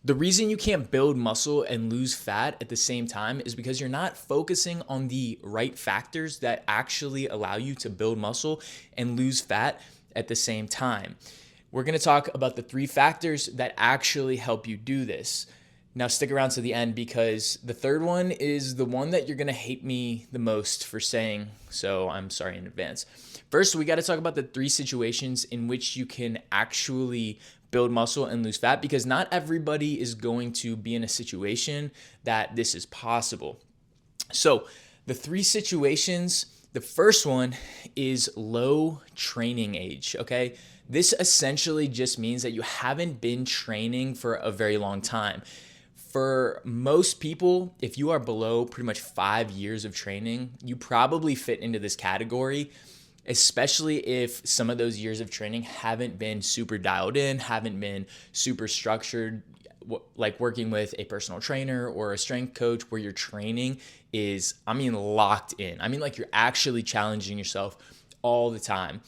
The reason you can't build muscle and lose fat at the same time is because you're not focusing on the right factors that actually allow you to build muscle and lose fat at the same time. We're going to talk about the 3 factors that actually help you do this. Now, stick around to the end because the third one is the one that you're going to hate me the most for saying, so I'm sorry in advance. First, we got to talk about the 3 situations in which you can actually build muscle and lose fat, because not everybody is going to be in a situation that this is possible. So, the 3 situations, the first one is low training age, okay? This essentially just means that you haven't been training for a very long time. For most people, if you are below pretty much 5 years of training, you probably fit into this category, especially if some of those years of training haven't been super dialed in, haven't been super structured, like working with a personal trainer or a strength coach where your training is, locked in. Like you're actually challenging yourself all the time.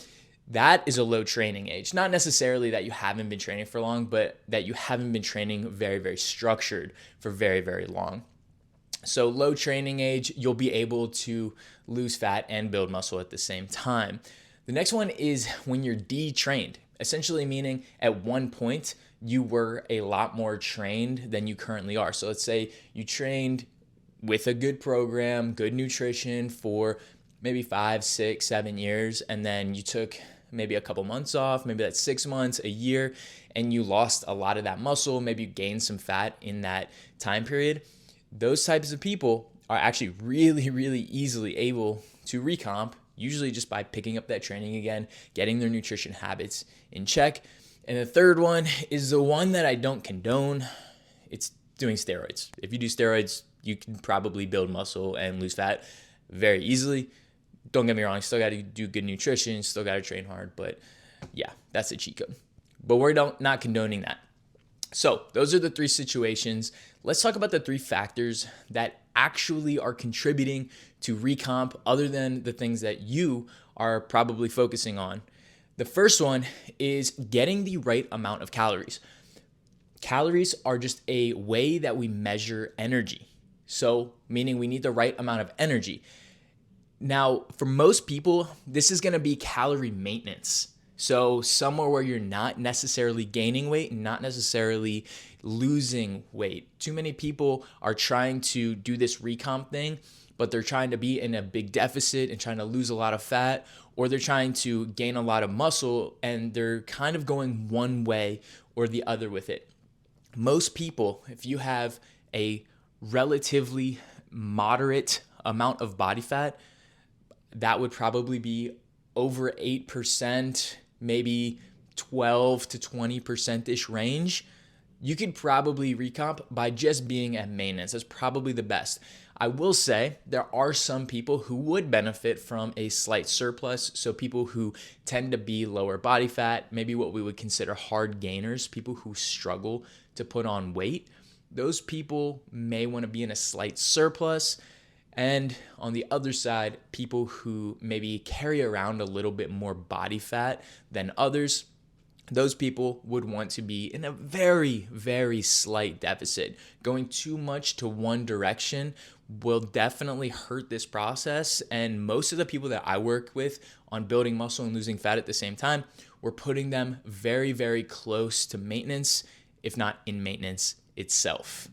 That is a low training age. Not necessarily that you haven't been training for long, but that you haven't been training very, very structured for very, very long. So low training age, you'll be able to lose fat and build muscle at the same time. The next one is when you're detrained, essentially meaning at one point you were a lot more trained than you currently are. So let's say you trained with a good program, good nutrition for maybe 5, 6, 7 years, and then you took maybe a couple months off, maybe that's 6 months, a year, and you lost a lot of that muscle, maybe you gained some fat in that time period. Those types of people are actually really, really easily able to recomp, usually just by picking up that training again, getting their nutrition habits in check. And the third one is the one that I don't condone. It's doing steroids. If you do steroids, you can probably build muscle and lose fat very easily. Don't get me wrong, still got to do good nutrition, still got to train hard, but yeah, that's a cheat code. But we're not condoning that. So those are the 3 situations. Let's talk about the 3 factors that actually are contributing to recomp other than the things that you are probably focusing on. The first one is getting the right amount of calories. Calories are just a way that we measure energy. So meaning we need the right amount of energy. Now, for most people, this is going to be calorie maintenance. So somewhere where you're not necessarily gaining weight, not necessarily losing weight. Too many people are trying to do this recomp thing, but they're trying to be in a big deficit and trying to lose a lot of fat, or they're trying to gain a lot of muscle and they're kind of going one way or the other with it. Most people, if you have a relatively moderate amount of body fat, that would probably be over 8%, maybe 12 to 20%-ish range. You could probably recomp by just being at maintenance. That's probably the best. I will say there are some people who would benefit from a slight surplus. So people who tend to be lower body fat, maybe what we would consider hard gainers, people who struggle to put on weight. Those people may want to be in a slight surplus. And on the other side, people who maybe carry around a little bit more body fat than others, those people would want to be in a very, very slight deficit. Going too much to one direction will definitely hurt this process. And most of the people that I work with on building muscle and losing fat at the same time, we're putting them very, very close to maintenance, if not in maintenance itself.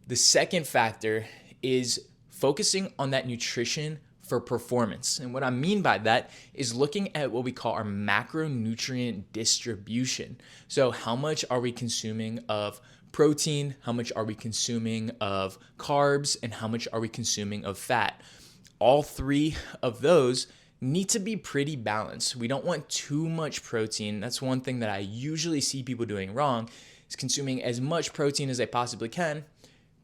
The second factor is focusing on that nutrition for performance. And what I mean by that is looking at what we call our macronutrient distribution. So how much are we consuming of protein? How much are we consuming of carbs? And how much are we consuming of fat? All 3 of those need to be pretty balanced. We don't want too much protein. That's one thing that I usually see people doing wrong, is consuming as much protein as they possibly can,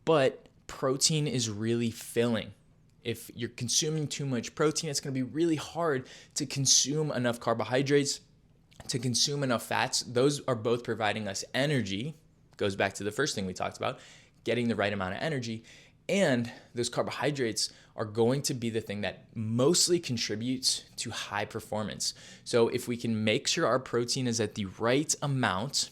but protein is really filling. If you're consuming too much protein, it's going to be really hard to consume enough carbohydrates, to consume enough fats. Those are both providing us energy. Goes back to the first thing we talked about, getting the right amount of energy. And those carbohydrates are going to be the thing that mostly contributes to high performance. So if we can make sure our protein is at the right amount,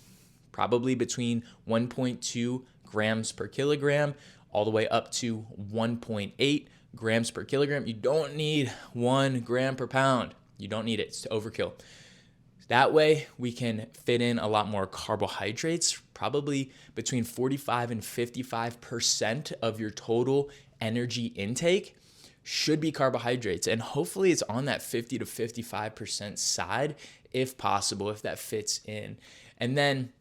probably between 1.2 grams per kilogram all the way up to 1.8 grams per kilogram. You don't need 1 gram per pound. You don't need it. It's overkill. That way we can fit in a lot more carbohydrates, probably between 45 and 55% of your total energy intake should be carbohydrates. And hopefully it's on that 50 to 55% side if possible, if that fits in. And then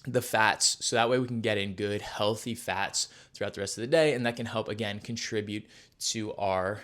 the fats, so that way we can get in good, healthy fats throughout the rest of the day, and that can help, again, contribute to our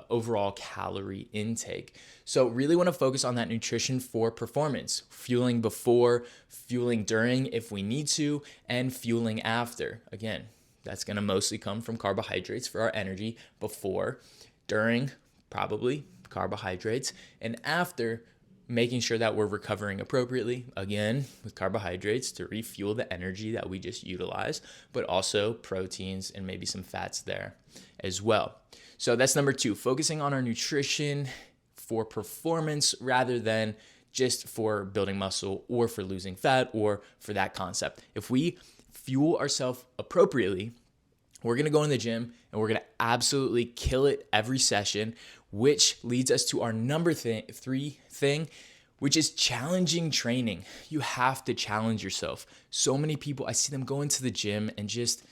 overall calorie intake. So really want to focus on that nutrition for performance, fueling before, fueling during if we need to, and fueling after. Again, that's going to mostly come from carbohydrates for our energy. Before, during, probably carbohydrates, and after, making sure that we're recovering appropriately, again, with carbohydrates to refuel the energy that we just utilized, but also proteins and maybe some fats there as well. So that's number 2, focusing on our nutrition for performance rather than just for building muscle or for losing fat or for that concept. If we fuel ourselves appropriately, we're going to go in the gym and we're going to absolutely kill it every session, which leads us to our number 3 thing, which is challenging training. You have to challenge yourself. So many people, I see them go into the gym and just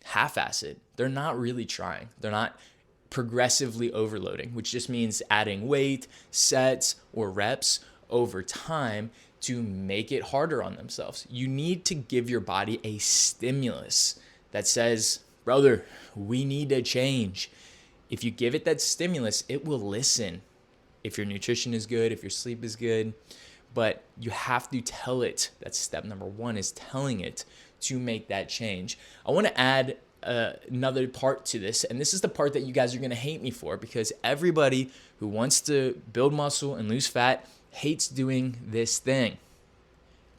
half-ass it. They're not really trying. They're not progressively overloading, which just means adding weight, sets, or reps over time to make it harder on themselves. You need to give your body a stimulus that says, brother, we need to change. If you give it that stimulus, it will listen. If your nutrition is good, if your sleep is good, but you have to tell it. That's step number 1, is telling it to make that change. I want to add another part to this, and this is the part that you guys are going to hate me for, because everybody who wants to build muscle and lose fat hates doing this thing,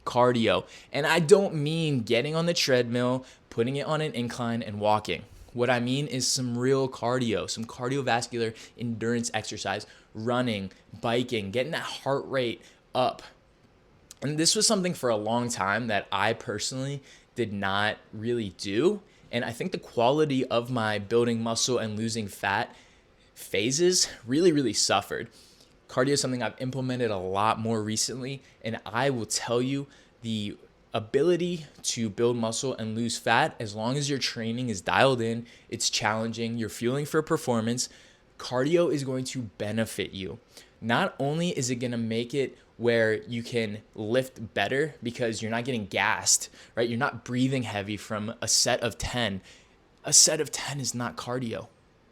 cardio. And I don't mean getting on the treadmill, putting it on an incline and walking. What I mean is some real cardio, some cardiovascular endurance exercise, running, biking, getting that heart rate up. And this was something for a long time that I personally did not really do. And I think the quality of my building muscle and losing fat phases really, really suffered. Cardio is something I've implemented a lot more recently, and I will tell you the ability to build muscle and lose fat, as long as your training is dialed in, it's challenging, you're fueling for performance, cardio is going to benefit you. Not only is it going to make it where you can lift better because you're not getting gassed, right? You're not breathing heavy from a set of 10. A set of 10 is not cardio.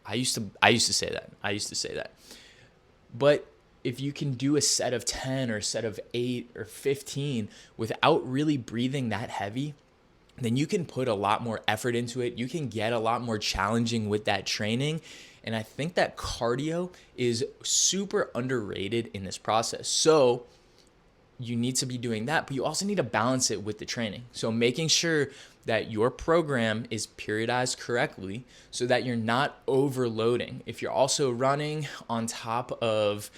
I used to say that. But if you can do a set of 10 or a set of 8 or 15 without really breathing that heavy, then you can put a lot more effort into it. You can get a lot more challenging with that training. And I think that cardio is super underrated in this process. So you need to be doing that, but you also need to balance it with the training. So making sure that your program is periodized correctly so that you're not overloading. If you're also running on top of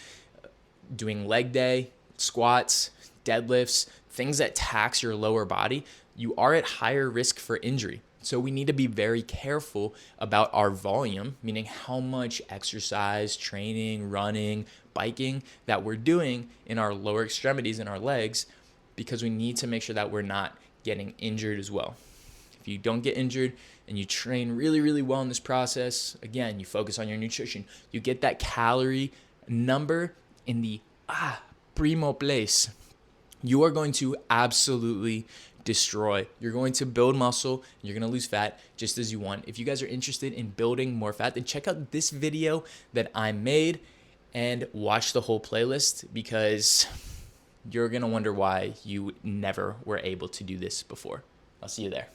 doing leg day, squats, deadlifts, things that tax your lower body, you are at higher risk for injury. So we need to be very careful about our volume, meaning how much exercise, training, running, biking that we're doing in our lower extremities and our legs, because we need to make sure that we're not getting injured as well. If you don't get injured and you train really, really well in this process, again, you focus on your nutrition, you get that calorie number in the primo place, you are going to absolutely destroy. You're going to build muscle, you're going to lose fat just as you want. If you guys are interested in building more fat, then check out this video that I made and watch the whole playlist, because you're going to wonder why you never were able to do this before. I'll see you there.